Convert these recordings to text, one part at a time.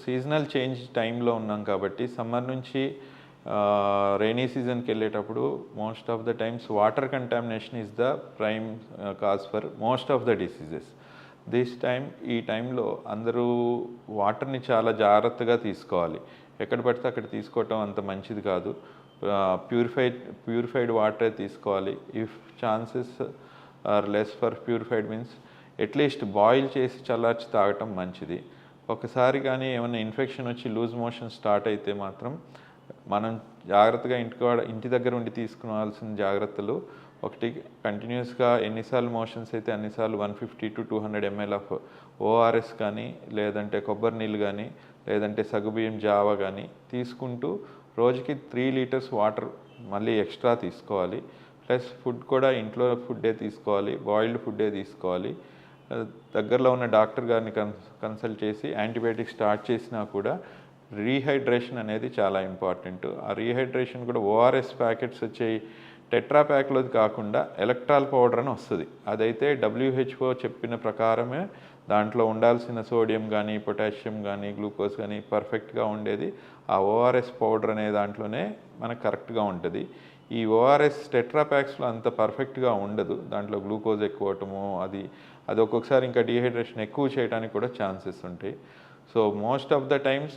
Seasonal change టైంలో ఉన్నాం కాబట్టి సమ్మర్ నుంచి రైనీ సీజన్కి వెళ్ళేటప్పుడు most of the times water contamination is the prime cause for most of the diseases. ఈ టైంలో అందరూ వాటర్ని చాలా జాగ్రత్తగా తీసుకోవాలి. ఎక్కడ పడితే అక్కడ తీసుకోవటం అంత మంచిది కాదు. ప్యూరిఫైడ్ వాటరే తీసుకోవాలి. If chances are less for purified means at least boil చేసి చల్లార్చి తాగటం మంచిది. ఒకసారి కానీ ఏమైనా ఇన్ఫెక్షన్ వచ్చి లూజ్ మోషన్ స్టార్ట్ అయితే మాత్రం మనం జాగ్రత్తగా ఇంటి దగ్గర ఉండి తీసుకోవాల్సిన జాగ్రత్తలు ఒకటి, కంటిన్యూస్గా ఎన్నిసార్లు మోషన్స్ అయితే అన్నిసార్లు 150 to 200 ml ఆఫ్ ఓఆర్ఎస్ కానీ, లేదంటే కొబ్బరి నీళ్ళు కానీ, లేదంటే సగ్గుబియ్యం జావ కానీ తీసుకుంటూ రోజుకి 3 లీటర్స్ వాటర్ మళ్ళీ ఎక్స్ట్రా తీసుకోవాలి. ప్లస్ ఫుడ్ కూడా ఇంట్లో ఫుడ్డే తీసుకోవాలి, బాయిల్డ్ ఫుడ్డే తీసుకోవాలి. దగ్గరలో ఉన్న డాక్టర్ గారిని కన్సల్ట్ చేసి యాంటీబయాటిక్ స్టార్ట్ చేసినా కూడా రీహైడ్రేషన్ అనేది చాలా ఇంపార్టెంట్. ఆ రీహైడ్రేషన్ కూడా ఓఆర్ఎస్ ప్యాకెట్స్ వచ్చాయి, టెట్రా ప్యాక్లోది కాకుండా ఎలక్ట్రాల్ పౌడర్ అని వస్తుంది. అదైతే WHO చెప్పిన ప్రకారమే దాంట్లో ఉండాల్సిన సోడియం కానీ, పొటాషియం కానీ, గ్లూకోజ్ కానీ పర్ఫెక్ట్గా ఉండేది ఆ ఓఆర్ఎస్ పౌడర్ అనే దాంట్లోనే మనకు కరెక్ట్గా ఉంటుంది. ఈ ఓఆర్ఎస్ టెట్రా ప్యాక్స్లో అంత పర్ఫెక్ట్గా ఉండదు. దాంట్లో గ్లూకోజ్ ఎక్కువ అవటము అది ఒక్కొక్కసారి ఇంకా డీహైడ్రేషన్ ఎక్కువ చేయడానికి కూడా ఛాన్సెస్ ఉంటాయి. So most of the times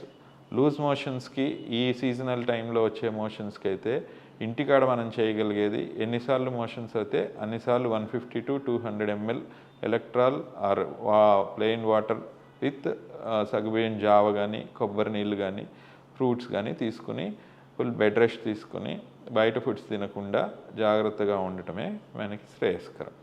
loose మోషన్స్కి, ఈ సీజనల్ టైంలో వచ్చే మోషన్స్కి అయితే ఇంటికాడ మనం చేయగలిగేది ఎన్నిసార్లు మోషన్స్ అయితే అన్నిసార్లు 150 to 200 ml Electral or plain water with సగ్గుబియ్యం జావ కానీ, కొబ్బరి నీళ్ళు కానీ, ఫ్రూట్స్ కానీ తీసుకుని ఫుల్ బెడ్ రెస్ట్ తీసుకుని బయట ఫుడ్స్ తినకుండా జాగ్రత్తగా ఉండటమే మనకి శ్రేయస్కరం.